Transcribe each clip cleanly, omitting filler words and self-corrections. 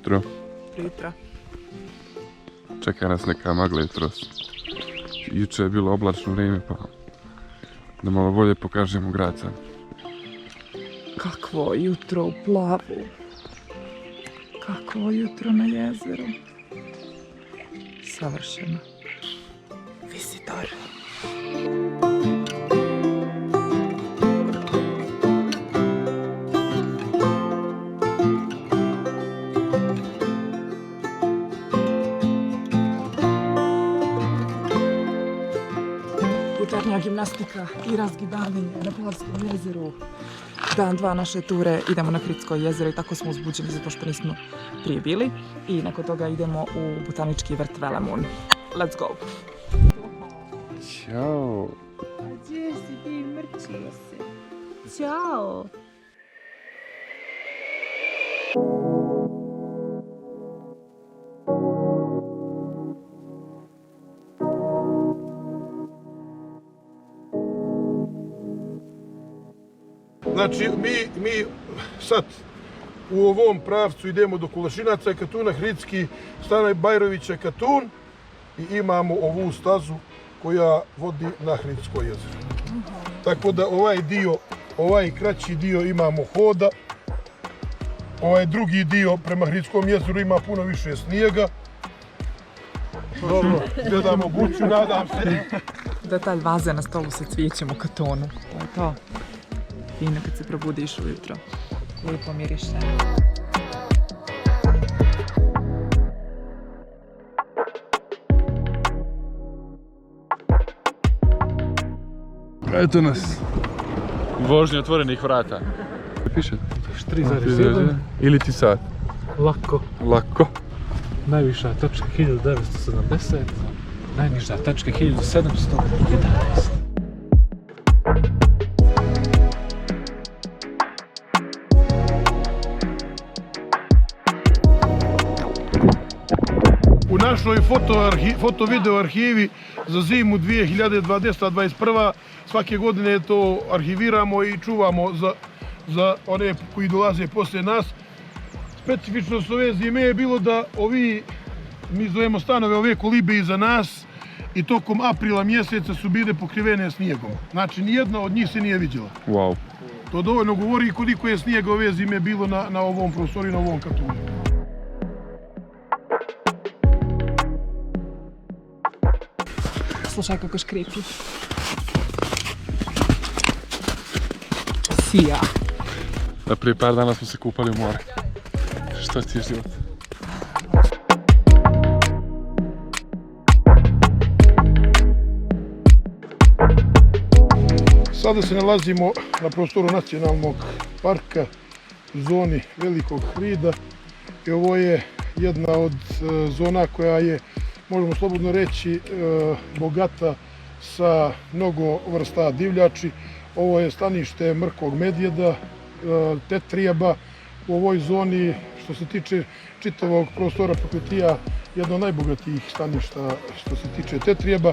jutro. Jutro. Čeka nas neka magla jutros. Juče je bilo oblačno vrijeme, pa da malo bolje pokažemo grad sad. Kakvo jutro u Plavu. Kakvo jutro na jezeru. Savršeno. Visitor. Jutarnja gimnastika i razgibavanje na Plavskom jezeru. Dan 2 naše ture, idemo na Kritsko jezero i tako smo uzbuđeni zato što nismo prije bili. I nakon toga idemo u botanički vrt Velemun. Let's go! Ćao! A gdje si ti, mrčio se? Ćao! Znači, mi sad u ovom pravcu idemo do Kulašinaca, Katuna, Hridski, Stana Bajrovića, Katun i imamo ovu stazu koja vodi na Hridsko jezero. Tako da ovaj kraći dio imamo hoda, ovaj drugi dio prema Hridskom jezeru ima puno više snijega. Dobro, gledamo buću, nadam se. Detalj vaze na stolu sa cvijećem u Katonu. To je to. Fino kad se probudiš ujutro. Lijepo miriše. Eto nas. Vožnja otvorenih vrata. Piše? 3,1. Ili ti sat? Lako. Lako. Najviša tačka 1970. Najniža tačka 1711. U našoj foto-video arhivi za zimu 2020-2021 svake godine to arhiviramo i čuvamo za one koji dolaze poslije nas. Specifičnost ove zime je bilo da mi zovemo stanove ove kolibe iza nas i tokom aprila mjeseca su bile pokrivene snijegom. Znači, nijedna od njih se nije vidjela. Wow. To dovoljno govori koliko je snijega ove zime bilo na ovom prostoru i na ovom Katunu. Slušaj kako škripi. Sija. Prije par dana smo se kupali u more. Što ti je život? Sada se nalazimo na prostoru nacionalnog parka u zoni Velikog Hrida i ovo je jedna od zona koja je, možemo slobodno reći, bogata sa mnogo vrsta divljači. Ovo je stanište mrkog medvjeda, tetrijeba. U ovoj zoni, što se tiče čitavog prostora Prokletija, jedno od najbogatijih staništa što se tiče tetrijeba.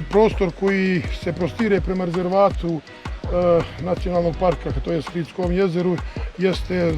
Prostor koji se prostire prema rezervatu nacionalnog parka, to je Hridskom jezeru, jeste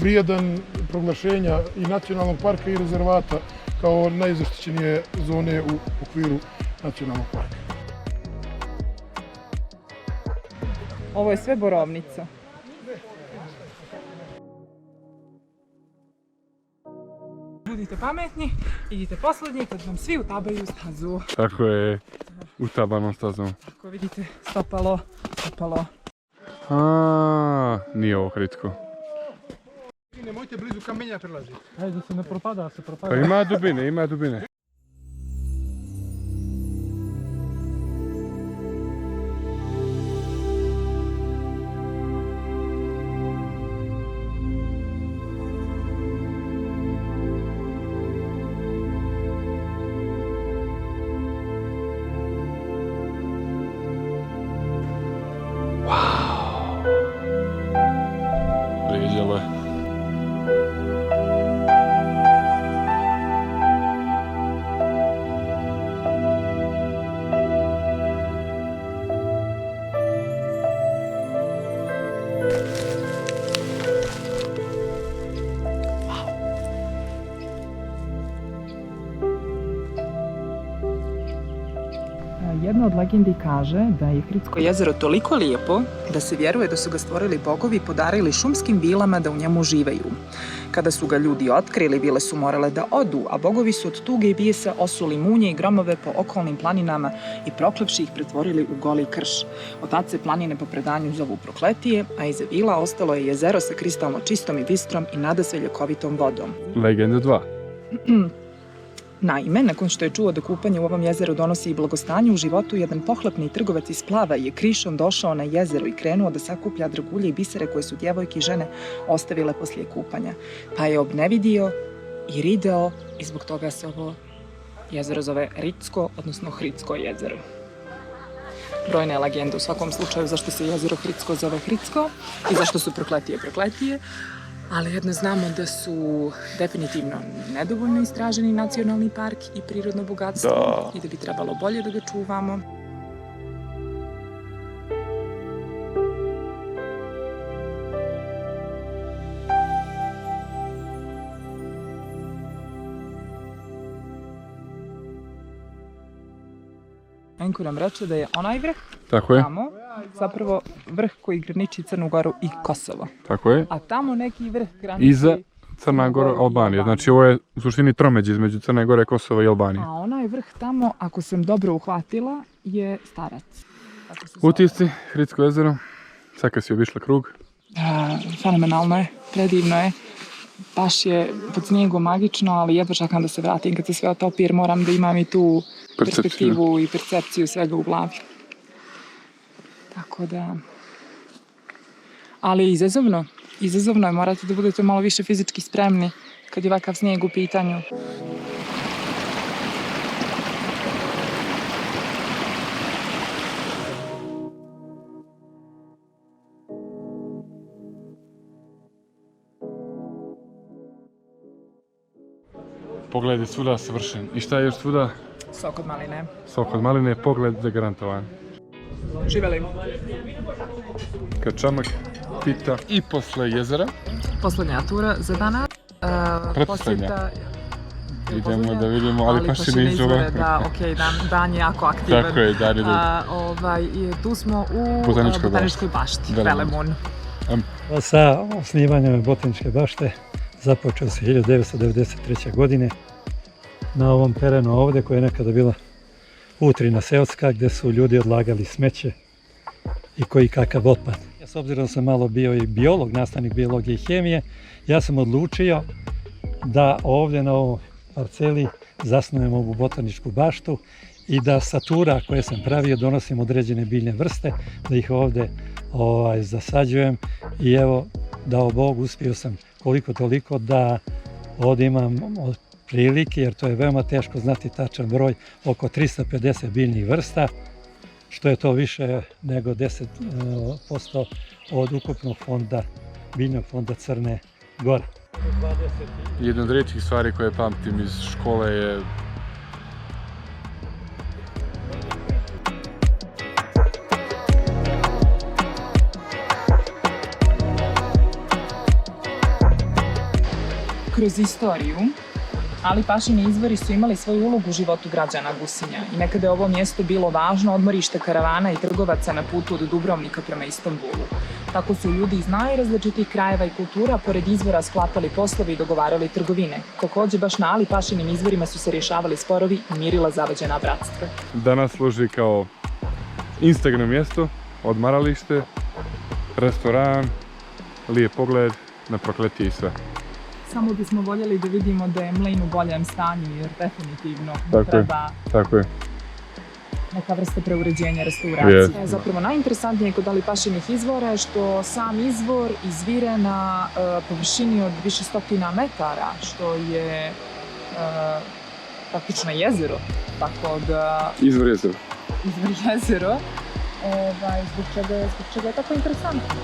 vrijedan proglašenja i nacionalnog parka i rezervata kao najzaštićenije zone u okviru nacionalnog parka. Ovo je sve borovnica. Budite pametni, idite posljednji kad vam svi utabaju stazu. Tako je, utabanom stazom. Ako vidite, stopalo. Nije ovo Hridsko. Nemojte blizu kamenja prelaziti. Ajde da se ne propada, Pa ima dubine. Vrijeđalo je. od legendi kaže da je Hridsko jezero toliko lijepo da se vjeruje da su ga stvorili bogovi i podarili šumskim vilama da u njemu živaju. Kada su ga ljudi otkrili, vile su morale da odu, a bogovi su od tuge i bijesa osuli munje i gromove po okolnim planinama i proklepši ih pretvorili u goli krš. Od se planine po predanju zovu Prokletije, a iza vila ostalo je jezero sa kristalno čistom i bistrom i nadasve ljekovitom vodom. Legenda 2. Naime, nakon što je čuo da kupanje u ovom jezeru donosi i blagostanje u životu, jedan pohlepni trgovac iz Plava je krišom došao na jezero i krenuo da sakuplja dragulje i bisere koje su djevojke i žene ostavile poslije kupanja. Pa je obnevidio i rideo i zbog toga se ovo jezero zove Ritsko, odnosno Hridsko jezero. Brojne legende u svakom slučaju zašto se jezero Hridsko zove Hridsko i zašto su Prokletije, ali jedno znamo da su definitivno nedovoljno istraženi nacionalni park i prirodno bogatstvo i da bi trebalo bolje da ga čuvamo. Enko nam reče da je onaj vrh Tako je, tamo zapravo vrh koji graniči Crnu Goru i Kosovo. tako je. A tamo neki vrh graniči... Iza Crna Gora, Albanija. Znači ovo je u suštini tromeđe između Crne Gore, Kosova i Albanije. A onaj vrh tamo, ako sam dobro uhvatila, je Starac. Tako se zove. Utisci, Hridsko jezero. Sad kad si obišla krug. Fenomenalno je, predivno je. Baš je pod snijegom magično, ali jedva čekam da se vratim kad se sve otopi jer moram da imam i tu perspektivu i percepciju svega u glavi. Tako da... Ali izazovno je, morate da budete malo više fizički spremni kad je ovakav snijeg u pitanju. Pogled je svuda savršen. I šta je još svuda? Sok od maline. Sok od maline, pogled zagarantovan. Živeli. Kačamak, pita i posle jezera. Poslednja tura za danas. Pretposlednja. Posjeta... Idemo da vidimo, ali pašine izvore. Da, okej, dan je jako aktivan. Tako je, dan je dug. Tu smo u Botaničkoj Botaničkoj bašti, Velemun. Sa osnivanjem Botaničke bašte započeo se 1993. godine na ovom terenu ovdje koja je nekada bila utrina seoska gdje su ljudi odlagali smeće i koji kakav otpad. S obzirom da sam malo bio i biolog, nastavnik biologije i hemije, ja sam odlučio da ovdje na ovoj parceli zasnujem ovu botaničku baštu i da sa tura koje sam pravio donosim određene biljne vrste, da ih ovdje zasađujem i evo, dao Bog, uspio sam koliko toliko da ovdje imam prilike, jer to je veoma teško znati tačan broj, oko 350 biljnih vrsta, što je to više nego 10% od ukupnog fonda, biljnog fonda Crne Gore. Jedna od rijetkih stvari koje pamtim iz škole je Kroz istoriju, ali pašini izvori su imali svoju ulogu u životu građana Gusinja i nekada je ovo mjesto bilo važno odmorište karavana i trgovaca na putu od Dubrovnika prema Istanbulu. Tako su ljudi iz najrazličitih krajeva i kultura pored izvora sklapali poslovi i dogovarali trgovine. Također baš na Ali pašinim izvorima su se rješavali sporovi i mirila zavađena bratstva. danas služi kao Instagram mjesto, odmaralište, restoran, lijep pogled na Prokletije i sve. Samo bismo voljeli da vidimo da je mlin u boljem stanju jer definitivno Tako je. neka vrsta preuređenja, restauracije. Yes. Zapravo najinteresantnije kod Ali pašinih izvora je što sam izvor izvire na površini od više stotina metara, što je praktično jezero. Tako da... Izvor jezera. Izvor jezero, zbog čega je tako interesantno.